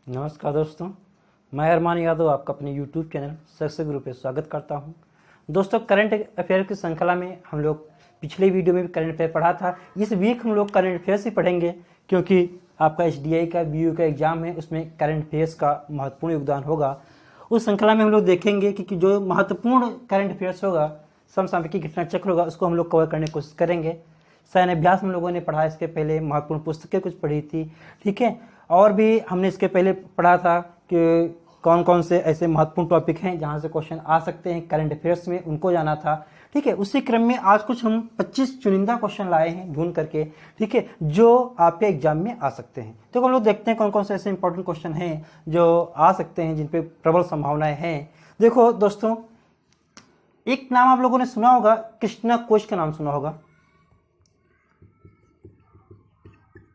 नमस्कार दोस्तों, मैं अरमान यादव आपका अपने YouTube चैनल सक्सेस गुरु पे स्वागत करता हूं। दोस्तों, करंट अफेयर की श्रृंखला में हम लोग पिछले वीडियो में भी करंट अफेयर पढ़ा था। इस वीक हम लोग करंट अफेयर्स ही पढ़ेंगे क्योंकि आपका HDI का BU का एग्जाम है, उसमें करंट अफेयर्स का महत्वपूर्ण योगदान होगा। उस श्रृंखला में हम लोग देखेंगे कि जो महत्वपूर्ण करंट अफेयर्स होगा, समसामयिक घटना चक्र होगा, उसको हम लोग कवर करने की कोशिश करेंगे। सैन्य अभ्यास हम लोगों ने पढ़ा, इसके पहले महत्वपूर्ण पुस्तकें कुछ पढ़ी थी, ठीक है। और भी हमने इसके पहले पढ़ा था कि कौन कौन से ऐसे महत्वपूर्ण टॉपिक हैं जहां से क्वेश्चन आ सकते हैं करंट अफेयर्स में, उनको जाना था, ठीक है। उसी क्रम में आज कुछ हम 25 चुनिंदा क्वेश्चन लाए हैं ढूंढ करके, ठीक है, जो आपके एग्जाम में आ सकते हैं। तो हम लोग देखते हैं कौन कौन से ऐसे इंपॉर्टेंट क्वेश्चन हैं जो आ सकते हैं, जिन पे प्रबल संभावनाएं हैं। देखो दोस्तों, एक नाम आप लोगों ने सुना होगा, क्रिस्टीना कोच का नाम सुना होगा।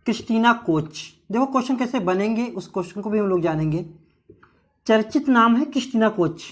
क्रिस्टीना कोच, देखो क्वेश्चन कैसे बनेंगे उस क्वेश्चन को भी हम लोग जानेंगे। चर्चित नाम है क्रिस्टीना कोच।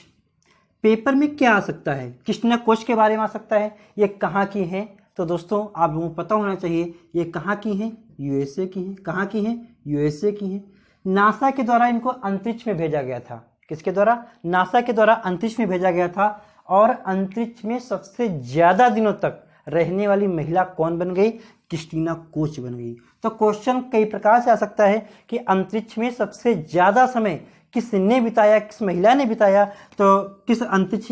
पेपर में क्या आ सकता है? क्रिस्टीना कोच के बारे में आ सकता है। ये कहाँ की है? तो दोस्तों आप लोगों को पता होना चाहिए ये कहाँ की है, USA की है। कहाँ की है? USA की है। नासा के द्वारा इनको अंतरिक्ष में भेजा गया था। किसके द्वारा? नासा के द्वारा अंतरिक्ष में भेजा गया था। और अंतरिक्ष में सबसे ज्यादा दिनों तक रहने वाली महिला कौन बन गई? क्रिस्टीना कोच बन गई। तो क्वेश्चन कई प्रकार से आ सकता है कि अंतरिक्ष में सबसे ज्यादा समय किसने बिताया, किस महिला ने बिताया, तो किस अंतरिक्ष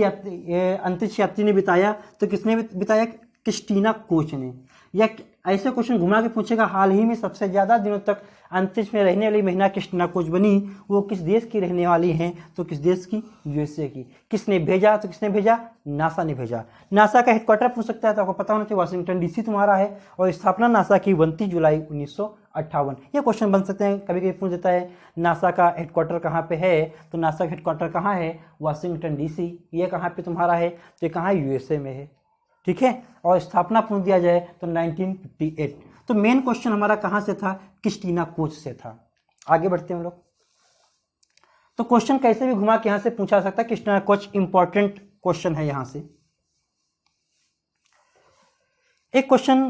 यात्री ने बिताया, तो किसने बिताया? क्रिस्टीना कोच ने। या ऐसे क्वेश्चन घुमा के पूछेगा, हाल ही में सबसे ज्यादा दिनों तक अंतरिक्ष में रहने वाली महिला क्रिस्टीना कोच बनी, वो किस देश की रहने वाली हैं? तो किस देश की? USA की। किसने भेजा? तो किसने भेजा? नासा ने भेजा। नासा का हेडक्वार्टर पूछ सकता है, तो आपको पता होना चाहिए वाशिंगटन DC तुम्हारा है। और स्थापना नासा की 29 जुलाई 1958। ये क्वेश्चन बन सकते हैं, कभी कभी पूछ देता है नासा का हेडक्वार्टर कहाँ पे है, तो नासा का हेडक्वार्टर कहाँ है? Washington DC। ये कहाँ पे तुम्हारा है? तो ये कहाँ? USA में है, ठीक है। और स्थापना पूछ दिया जाए तो 1958। तो मेन क्वेश्चन हमारा कहां से था? क्रिस्टीना कोच से था। आगे बढ़ते हैं हम लोग। तो क्वेश्चन कैसे भी घुमा के यहां से पूछा सकता है। क्रिस्टीना कोच इंपॉर्टेंट क्वेश्चन है। यहां से एक क्वेश्चन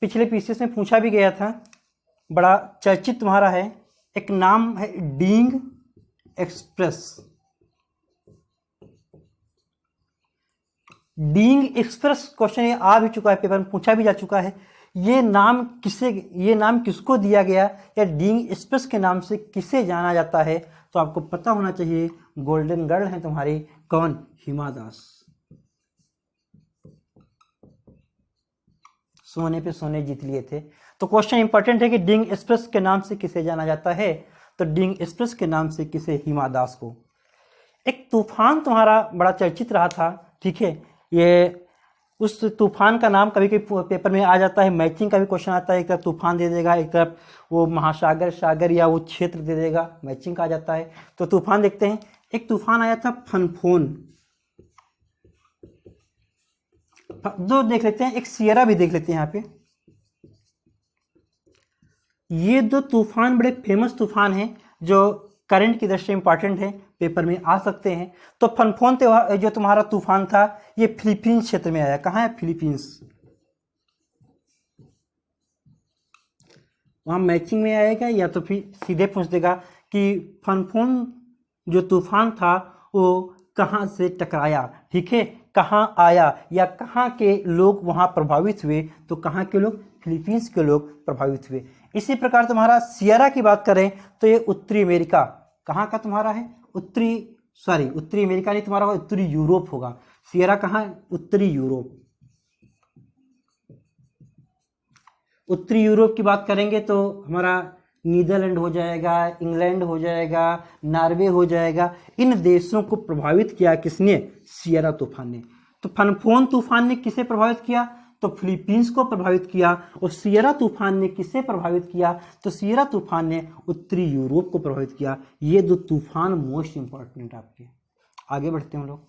पिछले पीसीएस में पूछा भी गया था, बड़ा चर्चित तुम्हारा है। एक नाम है डींग एक्सप्रेस। डींग एक्सप्रेस क्वेश्चन ये आ भी चुका है, पेपर में पूछा भी जा चुका है। ये नाम किसको दिया गया, या डींग एक्सप्रेस के नाम से किसे जाना जाता है? तो आपको पता होना चाहिए, गोल्डन गर्ल है तुम्हारी कौन? हिमा दास। सोने पे सोने जीत लिए थे। तो क्वेश्चन इंपॉर्टेंट है कि डींग एक्सप्रेस के नाम से किसे जाना जाता है? तो डींग एक्सप्रेस के नाम से किसे? हिमा दास को। एक तूफान तुम्हारा बड़ा चर्चित रहा था, ठीक है। ये उस तूफान का नाम कभी कभी पेपर में आ जाता है, मैचिंग का भी क्वेश्चन आता है। एक तरफ तूफान दे देगा, एक तरफ वो महासागर, सागर या वो क्षेत्र दे देगा, मैचिंग का आ जाता है। तो तूफान देखते हैं। एक तूफान आया था फनफोन, दो देख लेते हैं। एक सियरा भी देख लेते हैं यहाँ पे। ये दो तूफान बड़े फेमस तूफान हैं जो करंट की दृष्टि से इंपॉर्टेंट है, पेपर में आ सकते हैं। तो फनफोन जो तुम्हारा तूफान था, ये फिलीपींस क्षेत्र में आया। कहाँ है? फिलीपींस। वहां मैचिंग में आएगा, या तो फिर सीधे पूछ देगा कि फनफोन जो तूफान था वो कहाँ से टकराया, ठीक है, कहाँ आया, या कहाँ के लोग वहां प्रभावित हुए? तो कहाँ के लोग? फिलीपींस के लोग प्रभावित हुए। इसी प्रकार तुम्हारा सियरा की बात करें तो ये उत्तरी अमेरिका, कहाँ का तुम्हारा है? उत्तरी अमेरिका नहीं तुम्हारा, उत्तरी यूरोप होगा। सियरा कहाँ है? उत्तरी यूरोप। उत्तरी यूरोप की बात करेंगे तो हमारा नीदरलैंड हो जाएगा, इंग्लैंड हो जाएगा, नॉर्वे हो जाएगा। इन देशों को प्रभावित किया किसने? सियरा तूफान ने। तो फनफोन तूफान ने किसे प्रभावित किया? तो फिलीपींस को प्रभावित किया। और सियरा तूफान ने किसे प्रभावित किया? तो सियरा तूफान ने उत्तरी यूरोप को प्रभावित किया। ये दो तूफान मोस्ट इंपॉर्टेंट आपके। आगे बढ़ते हैं हम लोग।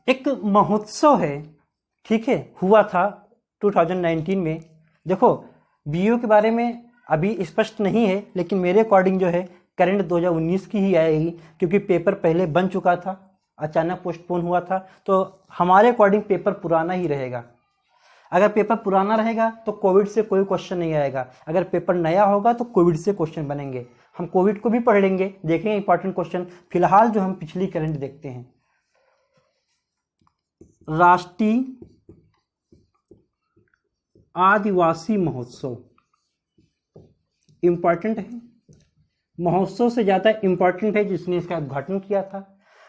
एक महोत्सव है, ठीक है, हुआ था 2019 में। देखो BU के बारे में अभी स्पष्ट नहीं है, लेकिन मेरे अकॉर्डिंग जो है करंट 2019 की ही आएगी, क्योंकि पेपर पहले बन चुका था, अचानक पोस्टपोन हुआ था, तो हमारे अकॉर्डिंग पेपर पुराना ही रहेगा। अगर पेपर पुराना रहेगा तो कोविड से कोई क्वेश्चन नहीं आएगा, अगर पेपर नया होगा तो कोविड से क्वेश्चन बनेंगे। हम कोविड को भी पढ़ लेंगे, देखेंगे इंपॉर्टेंट क्वेश्चन। फिलहाल जो हम पिछली करंट देखते हैं, राष्ट्रीय आदिवासी महोत्सव इंपॉर्टेंट है, महोत्सव से ज़्यादा इंपॉर्टेंट है जिसने इसका उद्घाटन किया था।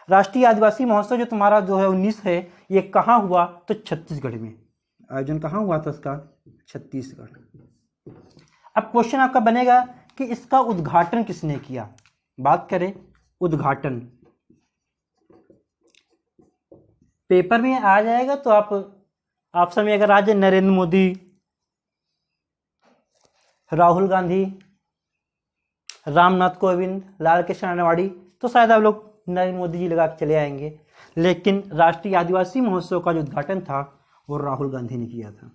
राष्ट्रीय आदिवासी महोत्सव जो तुम्हारा 2019 है, ये कहाँ हुआ? तो छत्तीसगढ़ में। आयोजन कहाँ हुआ था इसका? छत्तीसगढ़। अब क्वेश्चन आपका बनेगा कि इसका उद्घाटन किसने किया। बात करें उद्घाटन, पेपर में आ जाएगा तो आप ऑप्शन में अगर आ जाए नरेंद्र मोदी, राहुल गांधी, रामनाथ कोविंद, लाल कृष्ण आडवाणी, तो शायद आप लोग नरेंद्र मोदी जी लगा के चले आएंगे। लेकिन राष्ट्रीय आदिवासी महोत्सव का जो उद्घाटन था वो राहुल गांधी ने किया था।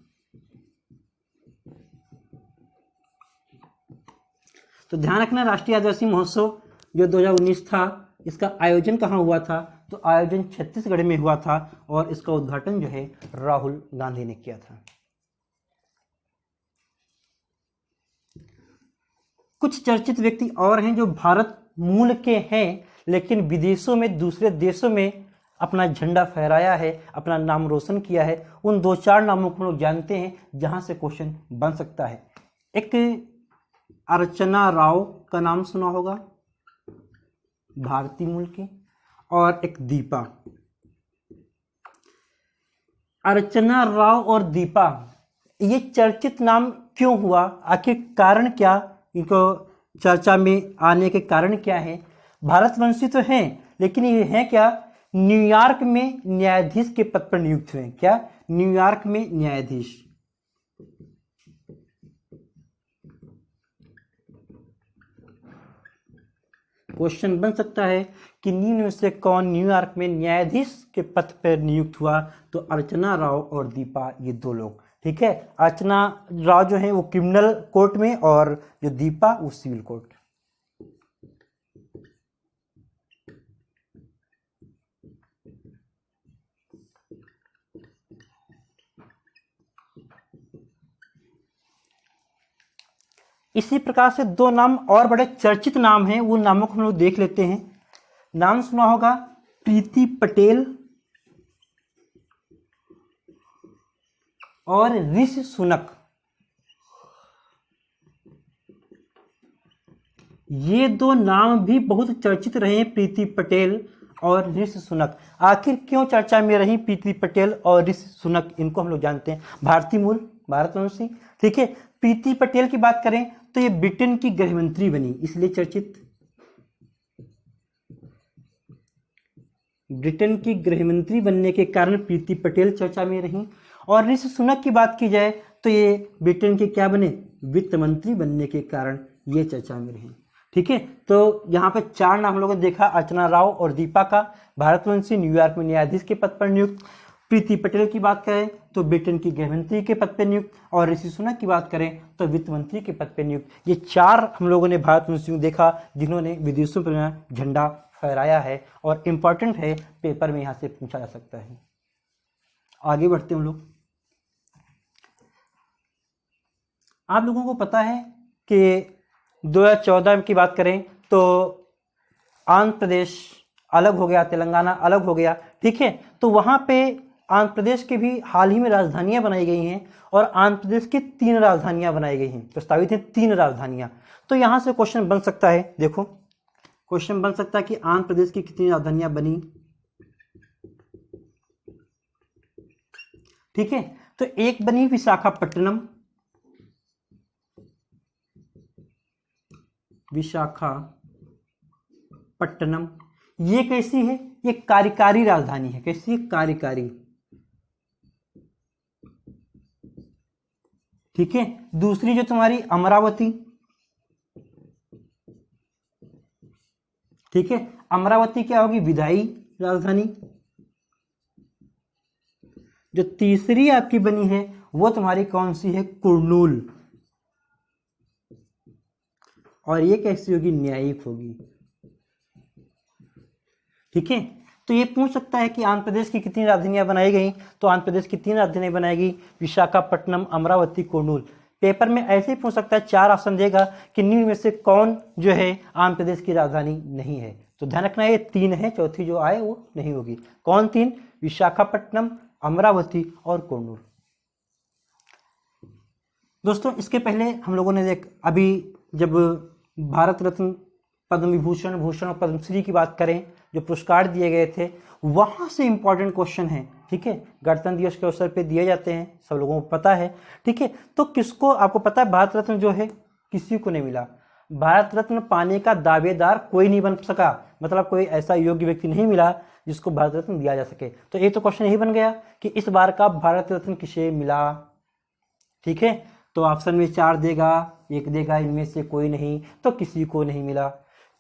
तो ध्यान रखना, राष्ट्रीय आदिवासी महोत्सव जो 2019 था, इसका आयोजन कहाँ हुआ था? तो आयोजन छत्तीसगढ़ में हुआ था और इसका उद्घाटन जो है राहुल गांधी ने किया था। कुछ चर्चित व्यक्ति और हैं जो भारत मूल के हैं लेकिन विदेशों में, दूसरे देशों में अपना झंडा फहराया है, अपना नाम रोशन किया है। उन 2-4 नामों को लोग जानते हैं जहां से क्वेश्चन बन सकता है। एक अर्चना राव का नाम सुना होगा, भारतीय मूल की, और एक दीपा। अर्चना राव और दीपा ये चर्चित नाम क्यों हुआ? आखिर कारण क्या, इनको चर्चा में आने के कारण क्या है? भारतवंशी तो हैं लेकिन ये हैं क्या? न्यूयॉर्क में न्यायाधीश के पद पर नियुक्त हुए। क्या? न्यूयॉर्क में न्यायाधीश। क्वेश्चन बन सकता है कि निम्न में से कौन न्यूयॉर्क में न्यायाधीश के पद पर नियुक्त हुआ? तो अर्चना राव और दीपा, ये 2 लोग। ठीक है, अर्चना राव जो है वो क्रिमिनल कोर्ट में और जो दीपा वो सिविल कोर्ट। इसी प्रकार से 2 नाम और बड़े चर्चित नाम हैं, वो नामों को हम लोग देख लेते हैं। नाम सुना होगा प्रीति पटेल और ऋषि सुनक। ये 2 नाम भी बहुत चर्चित रहे हैं, प्रीति पटेल और ऋषि सुनक। आखिर क्यों चर्चा में रही प्रीति पटेल और ऋषि सुनक? इनको हम लोग जानते हैं, भारतीय मूल, भारतवंशी। ठीक है, प्रीति पटेल की बात करें तो ये ब्रिटेन की गृह मंत्री बनी, इसलिए चर्चित। ब्रिटेन की गृह मंत्री बनने के कारण प्रीति पटेल चर्चा में रही। और ऋषि सुनक की बात की जाए तो ये ब्रिटेन के क्या बने? वित्त मंत्री बनने के कारण ये चर्चा में रही। ठीक है, तो यहाँ पर 4 नाम हम लोगों ने देखा, अर्चना राव और दीपा का, भारतवंशी, न्यूयॉर्क में न्यायाधीश के पद पर नियुक्त। प्रीति पटेल की बात करें तो ब्रिटेन की गृह मंत्री के पद पर नियुक्त, और ऋषि सुनक की बात करें तो वित्त मंत्री के पद पर नियुक्त। ये 4 हम लोगों ने भारतवंशियों देखा जिन्होंने विदेशों पर झंडा फहराया है, और इम्पॉर्टेंट है, पेपर में यहाँ से पूछा जा सकता है। आगे बढ़ते हैं हम लोग। आप लोगों को पता है कि 2014 की बात करें तो आंध्र प्रदेश अलग हो गया, तेलंगाना अलग हो गया। ठीक है, तो वहाँ पे आंध्र प्रदेश के भी हाल ही में राजधानियां बनाई गई हैं, और आंध्र प्रदेश की 3 राजधानियां बनाई गई हैं, प्रस्तावित हैं 3 राजधानियां। तो यहाँ से क्वेश्चन बन सकता है, देखो क्वेश्चन बन सकता है कि आंध्र प्रदेश की कितनी राजधानियां बनी। ठीक है, तो एक बनी विशाखापट्टनम, विशाखापट्टनम। ये कैसी है? ये कार्यकारी राजधानी है। कैसी है? कार्यकारी। ठीक है, दूसरी जो तुम्हारी अमरावती। ठीक है, अमरावती क्या होगी? विधायी राजधानी। जो तीसरी आपकी बनी है वो तुम्हारी कौन सी है? कुर्नूल। और ये कैसी होगी? न्यायिक होगी। ठीक है, तो ये पूछ सकता है कि आंध्र प्रदेश की कितनी राजधानियां बनाई गई, तो आंध्र प्रदेश की 3 राजधानियां बनाई गई, विशाखापट्टनम, अमरावती, कुर्नूल। पेपर में ऐसे ही पूछ सकता है, 4 ऑप्शन देगा कि निम्न में से कौन जो है आंध्र प्रदेश की राजधानी नहीं है। तो ध्यान रखना ये 3 है, चौथी जो आए वो नहीं होगी। कौन 3? विशाखापट्टनम, अमरावती और कुर्नूल। दोस्तों इसके पहले हम लोगों ने अभी जब भारत रत्न, पद्म विभूषण, भूषण और पद्मश्री की बात करें, जो पुरस्कार दिए गए थे, वहां से इंपॉर्टेंट क्वेश्चन है, ठीक है, गणतंत्र दिवस के अवसर पे दिए जाते हैं, सब लोगों को पता है, ठीक है। तो किसको, आपको पता है भारत रत्न जो है किसी को नहीं मिला। भारत रत्न पाने का दावेदार कोई नहीं बन सका, मतलब कोई ऐसा योग्य व्यक्ति नहीं मिला जिसको भारत रत्न दिया जा सके। तो एक तो क्वेश्चन यही बन गया कि इस बार का भारत रत्न किसे मिला, ठीक है। तो ऑप्शन में 4 देगा, 1 देगा, इनमें से कोई नहीं, तो किसी को नहीं मिला।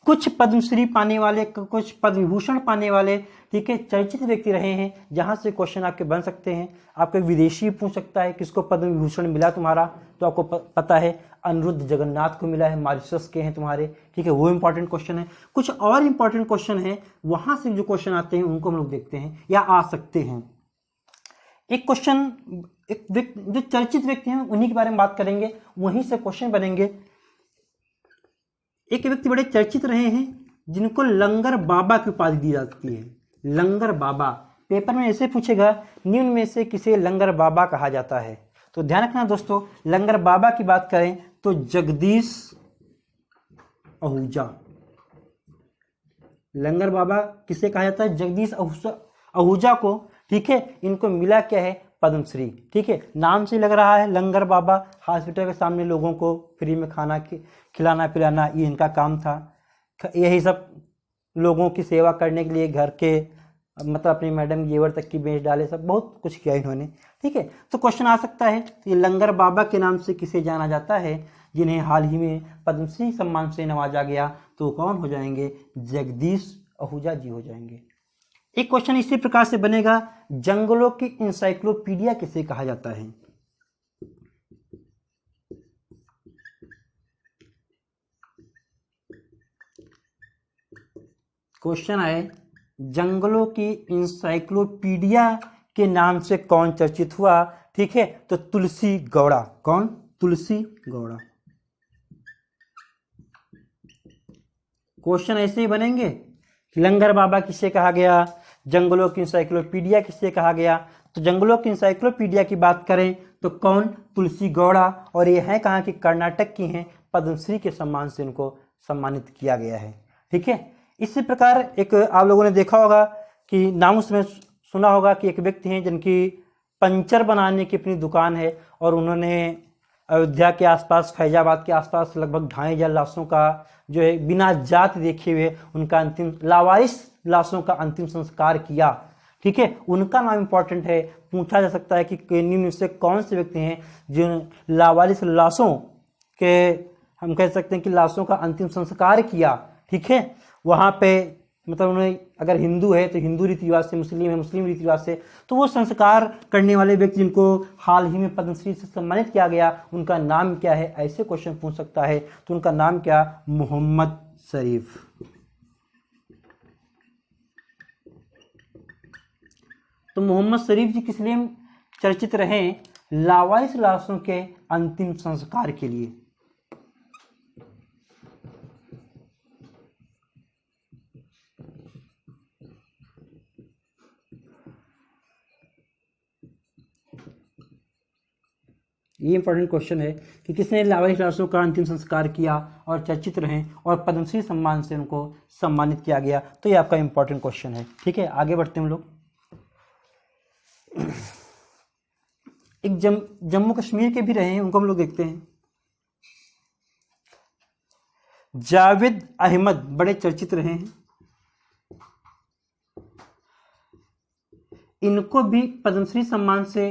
कुछ पद्मश्री पाने वाले, कुछ पद्म विभूषण पाने वाले, ठीक है, चर्चित व्यक्ति रहे हैं, जहां से क्वेश्चन आपके बन सकते हैं। आपको विदेशी पूछ सकता है किसको पद्म विभूषण मिला तुम्हारा, तो आपको पता है अनिरुद्ध जगन्नाथ को मिला है, मॉरिशस के हैं तुम्हारे, ठीक है, वो इंपॉर्टेंट क्वेश्चन है। कुछ और इंपॉर्टेंट क्वेश्चन है, वहां से जो क्वेश्चन आते हैं उनको हम लोग देखते हैं या आ सकते हैं। एक क्वेश्चन, जो चर्चित व्यक्ति हैं उन्हीं के बारे में बात करेंगे, वहीं से क्वेश्चन बनेंगे। एक व्यक्ति बड़े चर्चित रहे हैं जिनको लंगर बाबा की उपाधि दी जाती है। लंगर बाबा, पेपर में ऐसे पूछेगा निम्न में से किसे लंगर बाबा कहा जाता है। तो ध्यान रखना दोस्तों, लंगर बाबा की बात करें तो जगदीश आहूजा। लंगर बाबा किसे कहा जाता है? जगदीश आहूजा को, ठीक है। इनको मिला क्या है? पद्मश्री, ठीक है। नाम से लग रहा है लंगर बाबा, हॉस्पिटल के सामने लोगों को फ्री में खाना खिलाना पिलाना, ये इनका काम था। यही सब लोगों की सेवा करने के लिए घर के, मतलब अपनी मैडम जेवर तक की बेच डाले, सब बहुत कुछ किया इन्होंने, ठीक है। तो क्वेश्चन आ सकता है, ये लंगर बाबा के नाम से किसे जाना जाता है, जिन्हें हाल ही में पद्मश्री सम्मान से नवाजा गया, तो कौन हो जाएंगे? जगदीश आहूजा जी हो जाएंगे। एक क्वेश्चन इसी प्रकार से बनेगा, जंगलों की इंसाइक्लोपीडिया किसे कहा जाता है? क्वेश्चन आए, जंगलों की इंसाइक्लोपीडिया के नाम से कौन चर्चित हुआ, ठीक है। तो तुलसी गौड़ा। कौन? तुलसी गौड़ा। क्वेश्चन ऐसे ही बनेंगे, लंगर बाबा किसे कहा गया, जंगलों की इंसाइक्लोपीडिया किसे कहा गया। तो जंगलों की इंसाइक्लोपीडिया की बात करें तो कौन? तुलसी गौड़ा। और ये है कहाँ की? कर्नाटक की हैं। पद्मश्री के सम्मान से उनको सम्मानित किया गया है, ठीक है। इसी प्रकार एक आप लोगों ने देखा होगा कि नाम उसमें सुना होगा कि एक व्यक्ति हैं जिनकी पंचर बनाने की अपनी दुकान है, और उन्होंने अयोध्या के आसपास, फैजाबाद के आसपास लगभग 2,500 लाशों का जो है बिना जात देखे हुए उनका अंतिम, लावारिस लाशों का अंतिम संस्कार किया, ठीक है। उनका नाम इंपॉर्टेंट है। पूछा जा सकता है कि निम्न से कौन से व्यक्ति हैं जिन लावारिस लाशों के, हम कह सकते हैं कि लाशों का अंतिम संस्कार किया, ठीक है। वहां पे मतलब उन्हें, अगर हिंदू है तो हिंदू रीति रिवाज से, मुस्लिम है मुस्लिम रीति रिवाज से, तो वो संस्कार करने वाले व्यक्ति जिनको हाल ही में पद्मश्री से सम्मानित किया गया, उनका नाम क्या है? ऐसे क्वेश्चन पूछ सकता है। तो उनका नाम क्या? मोहम्मद शरीफ। तो मोहम्मद शरीफ जी किस लिए चर्चित रहे? लावारिस लाशों के अंतिम संस्कार के लिए। ये इंपॉर्टेंट क्वेश्चन है कि किसने लावारिस लाशों का अंतिम संस्कार किया और चर्चित रहे और पद्मश्री सम्मान से उनको सम्मानित किया गया। तो ये आपका इंपॉर्टेंट क्वेश्चन है, ठीक है। आगे बढ़ते हैं हम लोग। एक जम्मू कश्मीर के भी रहे हैं, उनको हम लोग देखते हैं। जावेद अहमद बड़े चर्चित रहे हैं, इनको भी पद्मश्री सम्मान से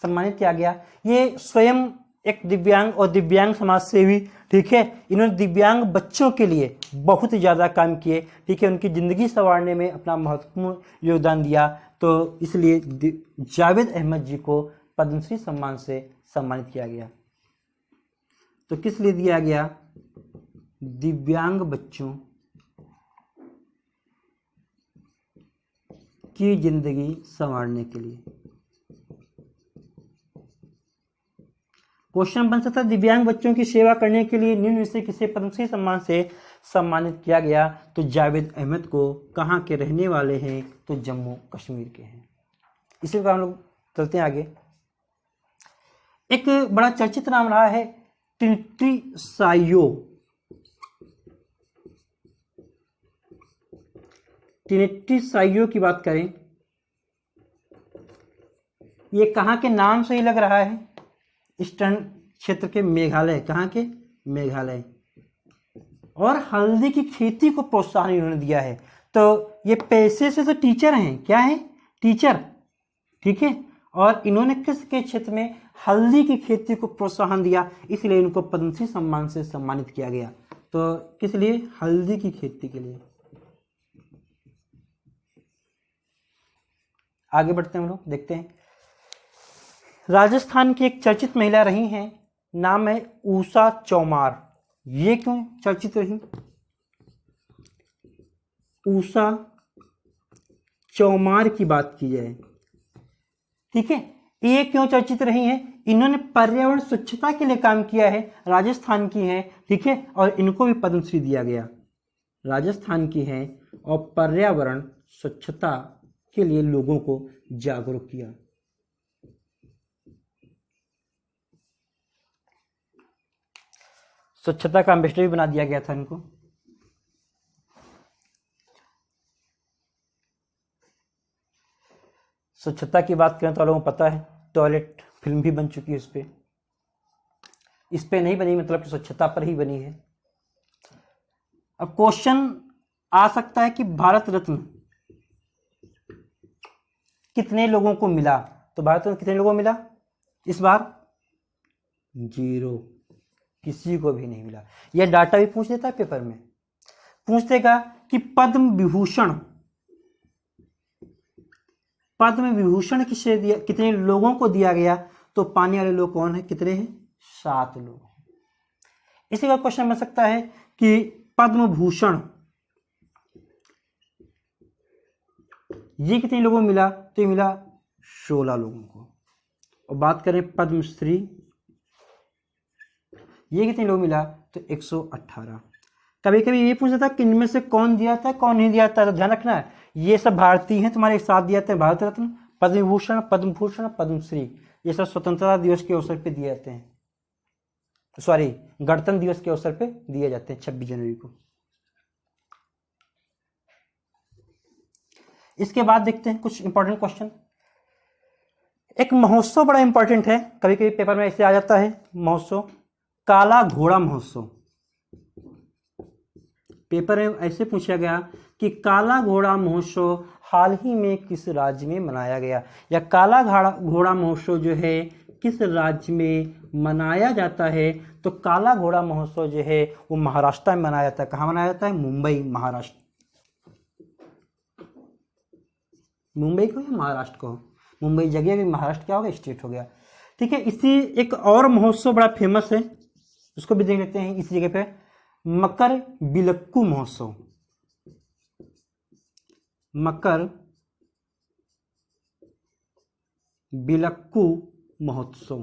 सम्मानित किया गया। ये स्वयं एक दिव्यांग और दिव्यांग समाज सेवी, ठीक है। इन्होंने दिव्यांग बच्चों के लिए बहुत ज़्यादा काम किए, ठीक है। उनकी ज़िंदगी संवारने में अपना महत्वपूर्ण योगदान दिया। तो इसलिए जावेद अहमद जी को पद्मश्री सम्मान से सम्मानित किया गया। तो किस लिए दिया गया? दिव्यांग बच्चों की जिंदगी संवारने के लिए। क्वेश्चन बन सकता है दिव्यांग बच्चों की सेवा करने के लिए निम्न में से किसे पद्मश्री सम्मान से सम्मानित किया गया? तो जावेद अहमद को। कहाँ के रहने वाले हैं? तो जम्मू कश्मीर के हैं। इसी प्रकार हम लोग चलते हैं आगे। एक बड़ा चर्चित नाम रहा है ट्रिनिटी साइयो। ट्रिनिटी साइयो की बात करें, ये कहाँ के नाम से ही लग रहा है? ईस्टर्न क्षेत्र के मेघालय। कहाँ के? मेघालय। और हल्दी की खेती को प्रोत्साहन इन्होंने दिया है। तो ये पैसे से तो टीचर हैं, क्या है? टीचर, ठीक है। और इन्होंने किसके क्षेत्र में? हल्दी की खेती को प्रोत्साहन दिया, इसलिए इनको पद्मश्री सम्मान से सम्मानित किया गया। तो किस लिए? हल्दी की खेती के लिए। आगे बढ़ते हैं हम लोग, देखते हैं। राजस्थान की एक चर्चित महिला रही हैं, नाम है ऊषा चौमार। ये क्यों चर्चित रही? ऊषा चौमार की बात की जाए, ठीक है, ये क्यों चर्चित रही हैं? इन्होंने पर्यावरण स्वच्छता के लिए काम किया है, राजस्थान की हैं, ठीक है, और इनको भी पद्मश्री दिया गया। राजस्थान की हैं और पर्यावरण स्वच्छता के लिए लोगों को जागरूक किया। स्वच्छता का एम्बेसडर भी बना दिया गया था इनको। स्वच्छता की बात करें तो आप लोगों को पता है टॉयलेट फिल्म भी बन चुकी है इस पे नहीं बनी, मतलब कि स्वच्छता पर ही बनी है। अब क्वेश्चन आ सकता है कि भारत रत्न कितने लोगों को मिला? तो भारत रत्न कितने लोगों को मिला इस बार? 0, किसी को भी नहीं मिला। यह डाटा भी पूछ देता है पेपर में, पूछ देगा कि पद्म विभूषण किसे दिया, कितने लोगों को दिया गया? तो पाने वाले लोग कौन है? कितने हैं? 7 लोग। इसी का क्वेश्चन बन सकता है कि पद्म भूषण ये कितने लोगों को मिला? तो ये मिला 16 लोगों को। और बात करें पद्मश्री, ये कितने लोग मिला? तो 118। कभी कभी ये पूछा था कि इनमें से कौन दिया था कौन नहीं दिया था, तो ध्यान रखना है ये सब भारतीय हैं, तुम्हारे एक साथ दिया था भारत रत्न, पद्म विभूषण, पद्मश्री, ये सब स्वतंत्रता दिवस के अवसर पे दिए जाते हैं, सॉरी गणतंत्र दिवस के अवसर पे दिए जाते हैं 26 जनवरी को। इसके बाद देखते हैं कुछ इंपॉर्टेंट क्वेश्चन। एक महोत्सव बड़ा इंपॉर्टेंट है, कभी कभी पेपर में ऐसे आ जाता है महोत्सव, काला घोड़ा महोत्सव। पेपर में ऐसे पूछा गया कि काला घोड़ा महोत्सव हाल ही में किस राज्य में मनाया गया, या काला घोड़ा महोत्सव जो है किस राज्य में मनाया जाता है? तो काला घोड़ा महोत्सव जो है वो महाराष्ट्र में मनाया जाता है। कहाँ मनाया जाता है? मुंबई, महाराष्ट्र। मुंबई को या महाराष्ट्र को? मुंबई जगह भी, महाराष्ट्र क्या हो गया? स्टेट हो गया, ठीक है। इसी एक और महोत्सव बड़ा फेमस है, उसको भी देख लेते हैं इस जगह पे, मकर बिलक्कू महोत्सव। मकर बिलक्कू महोत्सव।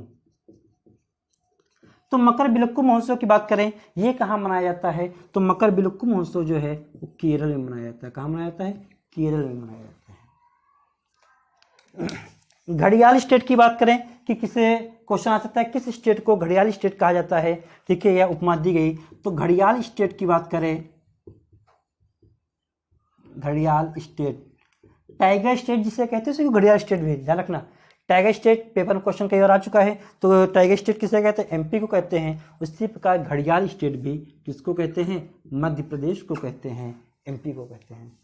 तो मकर बिलक्कू महोत्सव की बात करें, ये कहाँ मनाया जाता है? तो मकर बिलक्कू महोत्सव जो है वो केरल में मनाया जाता है। कहाँ मनाया जाता है? केरल में मनाया जाता है। घड़ियाल स्टेट की बात करें कि किसे क्वेश्चन आ सकता है किस स्टेट को घड़ियाल स्टेट कहा जाता है, ठीक है, या उपमा दी गई। तो घड़ियाल स्टेट की बात करें, घड़ियाल स्टेट, टाइगर स्टेट जिसे कहते हैं घड़ियाल स्टेट भी, ध्यान रखना। टाइगर स्टेट पेपर में क्वेश्चन कई बार आ चुका है, तो टाइगर स्टेट किसे कहते हैं? एमपी को कहते हैं। उसी प्रकार घड़ियाल स्टेट भी किसको कहते हैं? मध्य प्रदेश को कहते हैं, एमपी को कहते हैं।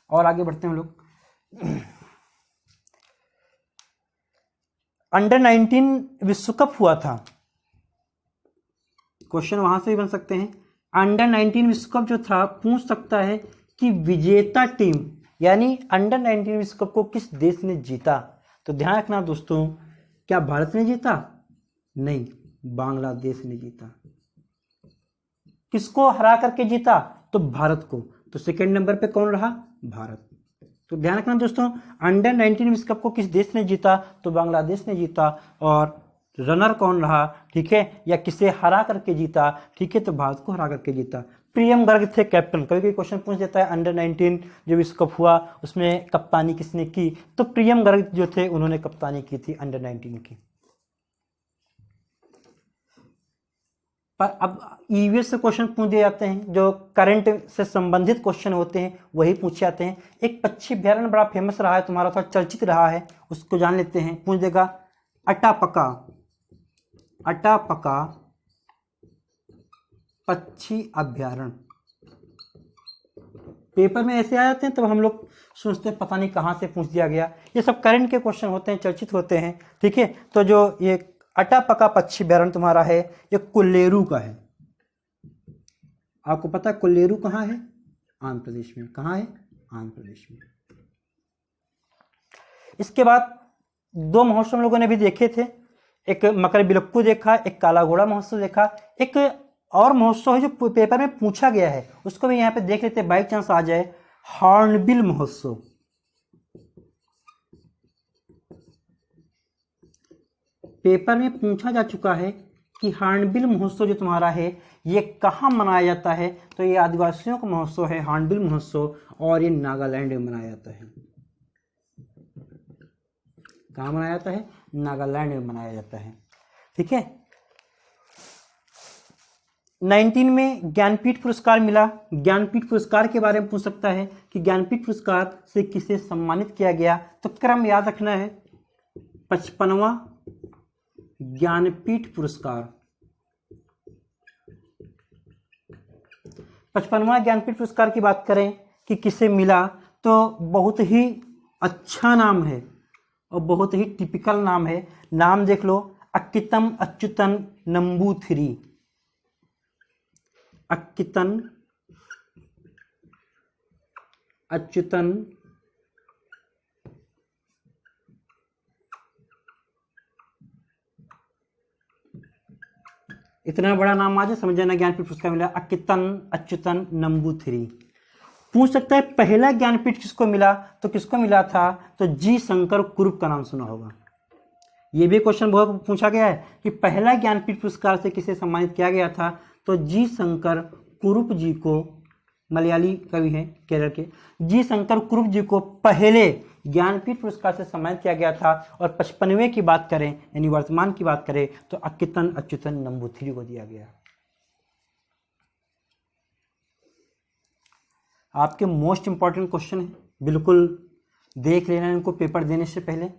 और आगे बढ़ते हैं हम लोग। अंडर 19 विश्व कप हुआ था, क्वेश्चन वहां से भी बन सकते हैं। अंडर 19 विश्व कप जो था, पूछ सकता है कि विजेता टीम, यानी अंडर 19 विश्व कप को किस देश ने जीता? तो ध्यान रखना दोस्तों, क्या भारत ने जीता? नहीं, बांग्लादेश ने जीता। किसको हरा करके जीता? तो भारत को। तो तो सेकंड नंबर पे कौन रहा? भारत। तो ध्यान रखना दोस्तों, अंडर 19 विश्व कप को किस देश ने जीता? तो बांग्लादेश ने जीता। और रनर कौन रहा? ठीक है, या किसे हरा करके जीता? ठीक है, तो भारत को हरा करके जीता। प्रियम गर्ग थे कैप्टन। कभी कभी क्वेश्चन पूछ देता है अंडर 19 जो विश्व कप हुआ उसमें कप्तानी किसने की? तो प्रियम गर्ग जो थे उन्होंने कप्तानी की थी अंडर 19 की। पर अब ईवीएस से क्वेश्चन पूछ दिए जाते हैं, जो करंट से संबंधित क्वेश्चन होते हैं वही पूछे जाते हैं। एक पक्षी अभ्यारण्य बड़ा फेमस रहा है तुम्हारा, थोड़ा चर्चित रहा है, उसको जान लेते हैं। पूछ देगा अटापका, अटापका पक्षी अभ्यारण्य। पेपर में ऐसे आ जाते हैं तब हम लोग सोचते हैं पता नहीं कहाँ से पूछ दिया गया। ये सब करंट के क्वेश्चन होते हैं, चर्चित होते हैं। ठीक है, तो जो ये अटापका पक्षी अभ्यारण्य तुम्हारा है ये कोल्लेरू का है। आपको पता है कोल्लेरू कहाँ है? आंध्र प्रदेश में। कहाँ है? आंध्र प्रदेश में। इसके बाद दो महोत्सव लोगों ने भी देखे थे, एक मकर बिलक्कू देखा, एक काला घोड़ा महोत्सव देखा। एक और महोत्सव है जो पेपर में पूछा गया है, उसको भी यहाँ पे देख लेते बाई चांस आ जाए, हॉर्नबिल महोत्सव। पेपर में पूछा जा चुका है कि हॉर्नबिल महोत्सव जो तुम्हारा है ये कहाँ मनाया जाता है? तो ये आदिवासियों का महोत्सव है हॉर्नबिल महोत्सव, और ये नागालैंड में मनाया जाता है। कहाँ मनाया जाता है? नागालैंड में मनाया जाता है। ठीक है, 19 में ज्ञानपीठ पुरस्कार मिला। ज्ञानपीठ पुरस्कार के बारे में पूछ सकता है कि ज्ञानपीठ पुरस्कार से किसे सम्मानित किया गया? तो क्रम याद रखना है, 55वां ज्ञानपीठ पुरस्कार। 55वां ज्ञानपीठ पुरस्कार की बात करें कि किसे मिला, तो बहुत ही अच्छा नाम है और बहुत ही टिपिकल नाम है। नाम देख लो, अक्कितम अच्युतन नंबूथिरी। अक्कितन अच्युतन इतना बड़ा नाम आ जाए समझ जाना ज्ञानपीठ पुरस्कार मिला, अक्कितन अच्युतन नंबूथिरी। पूछ सकता है पहला ज्ञानपीठ किसको मिला? तो किसको मिला था? तो जी शंकर कुरुप का नाम सुना होगा। ये भी क्वेश्चन बहुत पूछा गया है कि पहला ज्ञानपीठ पुरस्कार से किसे सम्मानित किया गया था? तो जी शंकर कुरुप जी को, मलयाली कवि हैं केरल के, जी शंकर कुरुप जी को पहले ज्ञानपीठ पुरस्कार से सम्मानित किया गया था। और 55वें की बात करें यानी वर्तमान की बात करें तो अक्कितन अच्युतन नंबूथिरी को दिया गया। आपके मोस्ट इंपॉर्टेंट क्वेश्चन है, बिल्कुल देख लेना इनको पेपर देने से पहले।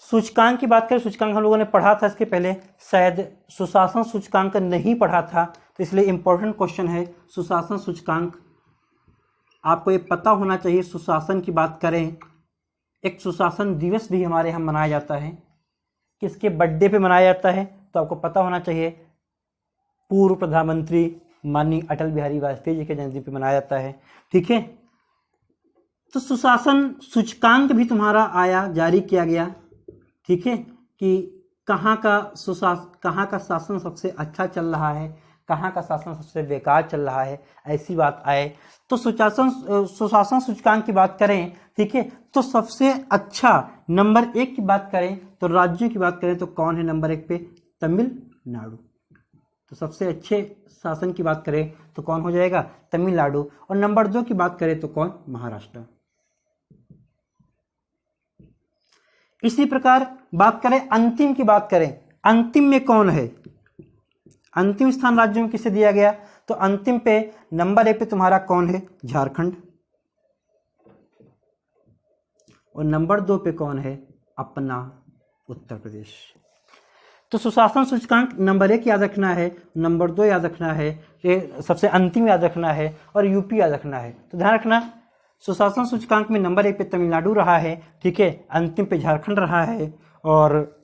सूचकांक की बात करें, सूचकांक हम लोगों ने पढ़ा था इसके पहले, शायद सुशासन सूचकांक नहीं पढ़ा था, तो इसलिए इंपॉर्टेंट क्वेश्चन है सुशासन सूचकांक। आपको ये पता होना चाहिए। सुशासन की बात करें, एक सुशासन दिवस भी हमारे यहाँ मनाया जाता है। किसके बर्थडे पे मनाया जाता है? तो आपको पता होना चाहिए पूर्व प्रधानमंत्री माननीय अटल बिहारी वाजपेयी जी के जन्मदिन पे मनाया जाता है। ठीक है, तो सुशासन सूचकांक भी तुम्हारा आया, जारी किया गया। ठीक है, कि कहाँ का शासन सबसे अच्छा चल रहा है, कहाँ का शासन सबसे बेकार चल रहा है, ऐसी बात आए तो सुशासन सूचकांक की बात करें। ठीक है, तो सबसे अच्छा नंबर 1 की बात करें तो राज्यों की बात करें तो कौन है नंबर 1 पे? तमिलनाडु। तो सबसे अच्छे शासन की बात करें तो कौन हो जाएगा? तमिलनाडु। और नंबर 2 की बात करें तो कौन? महाराष्ट्र। इसी प्रकार बात करें अंतिम की बात करें, अंतिम में कौन है? अंतिम स्थान राज्यों में किसे दिया गया? तो अंतिम पे नंबर 1 पे तुम्हारा कौन है? झारखंड। और नंबर 2 पे कौन है? अपना उत्तर प्रदेश। तो सुशासन सूचकांक नंबर 1 याद रखना है, नंबर 2 याद रखना है, ये सबसे अंतिम याद रखना है, और यूपी याद रखना है। तो ध्यान रखना सुशासन सूचकांक में नंबर 1 पे तमिलनाडु रहा है। ठीक है, अंतिम पे झारखंड रहा है। और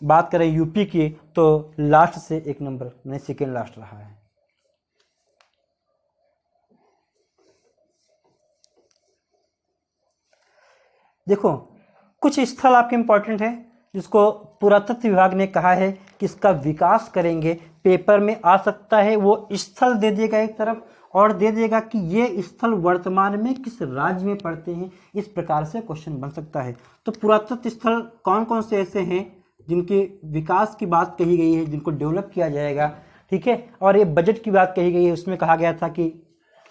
बात करें यूपी की तो लास्ट से 1 नंबर नहीं, सेकेंड लास्ट रहा है। देखो कुछ स्थल आपके इंपॉर्टेंट है जिसको पुरातत्व विभाग ने कहा है कि इसका विकास करेंगे, पेपर में आ सकता है। वो स्थल दे दिएगा एक तरफ और दे देगा कि ये स्थल वर्तमान में किस राज्य में पड़ते हैं। इस प्रकार से क्वेश्चन बन सकता है। तो पुरातत्व स्थल कौन कौन से ऐसे हैं जिनके विकास की बात कही गई है, जिनको डेवलप किया जाएगा, ठीक है, और ये बजट की बात कही गई है, उसमें कहा गया था कि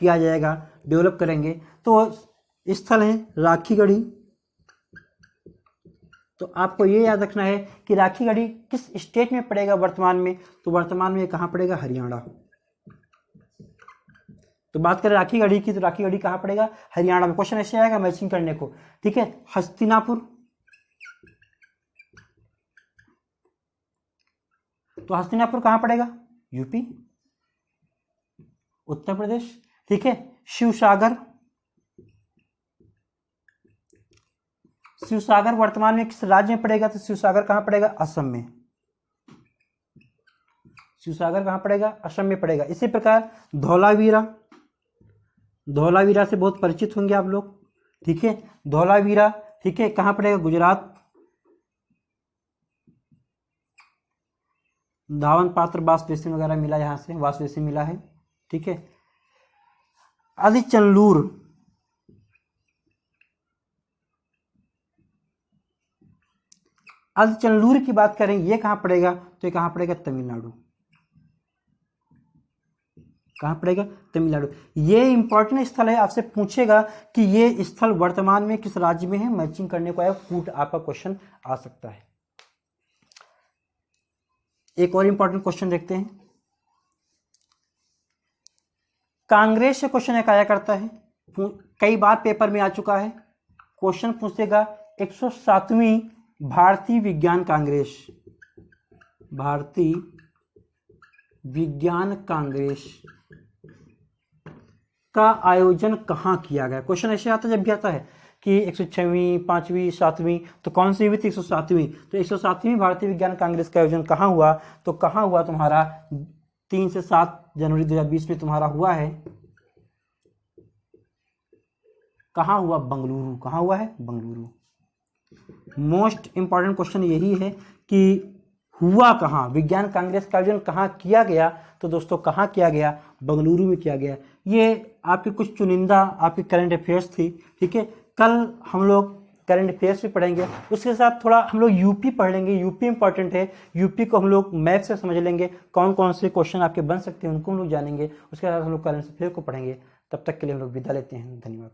किया जाएगा, डेवलप करेंगे। तो स्थल है राखीगढ़ी। तो आपको ये याद रखना है कि राखीगढ़ी किस स्टेट में पड़ेगा वर्तमान में, तो वर्तमान में कहाँ पड़ेगा, हरियाणा। तो बात करें राखीगढ़ी की, तो राखीगढ़ी कहाँ पड़ेगा, हरियाणा में। क्वेश्चन ऐसे आएगा मैचिंग करने को, ठीक है। हस्तिनापुर, तो हस्तिनापुर कहाँ पड़ेगा, यूपी, उत्तर प्रदेश, ठीक है। शिवसागर, शिवसागर वर्तमान में किस राज्य में पड़ेगा, तो शिवसागर कहाँ पड़ेगा, असम में। शिवसागर कहाँ पड़ेगा, असम में पड़ेगा। इसी प्रकार धौलावीरा, धौलावीरा से बहुत परिचित होंगे आप लोग, ठीक है। धौलावीरा, ठीक है, कहाँ पड़ेगा, गुजरात। धावन पात्र बास बेसिन वगैरह मिला, यहाँ से वास बेसिन मिला है, ठीक है। आदिचनलूर, आदिचनलूर की बात करें, ये कहाँ पड़ेगा, तो ये कहाँ पड़ेगा, तमिलनाडु। कहाँ पड़ेगा, तमिलनाडु। ये इंपॉर्टेंट स्थल है, आपसे पूछेगा कि ये स्थल वर्तमान में किस राज्य में है, मैचिंग करने को आया, कूट आपका क्वेश्चन आ सकता है। एक और इंपॉर्टेंट क्वेश्चन देखते हैं। कांग्रेस से क्वेश्चन एक आया करता है, कई बार पेपर में आ चुका है। क्वेश्चन पूछेगा 107वीं भारतीय विज्ञान कांग्रेस, भारतीय विज्ञान कांग्रेस का आयोजन कहाँ किया गया। क्वेश्चन ऐसे आता है, जब भी आता है कि 106वीं, 5वीं, 7वीं, तो कौन सी हुई थी, 107वीं। तो 107वीं भारतीय विज्ञान कांग्रेस का आयोजन कहाँ हुआ, तो कहाँ हुआ तुम्हारा, 3 से 7 जनवरी 2020 में तुम्हारा हुआ है। कहाँ हुआ, बंगलुरु। कहाँ हुआ है, बंगलुरु। मोस्ट इंपॉर्टेंट क्वेश्चन यही है कि हुआ कहाँ, विज्ञान कांग्रेस का आयोजन कहाँ किया गया, तो दोस्तों कहाँ किया गया, बंगलुरु में किया गया। ये आपके कुछ चुनिंदा आपकी करंट अफेयर्स थी, ठीक है। कल हम लोग करंट अफेयर्स भी पढ़ेंगे, उसके साथ थोड़ा हम लोग यूपी पढ़ लेंगे। यूपी इंपॉर्टेंट है, यूपी को हम लोग मैथ से समझ लेंगे, कौन कौन से क्वेश्चन आपके बन सकते हैं उनको हम लोग जानेंगे। उसके साथ हम लोग करंट अफेयर को पढ़ेंगे। तब तक के लिए हम लोग विदा लेते हैं, धन्यवाद।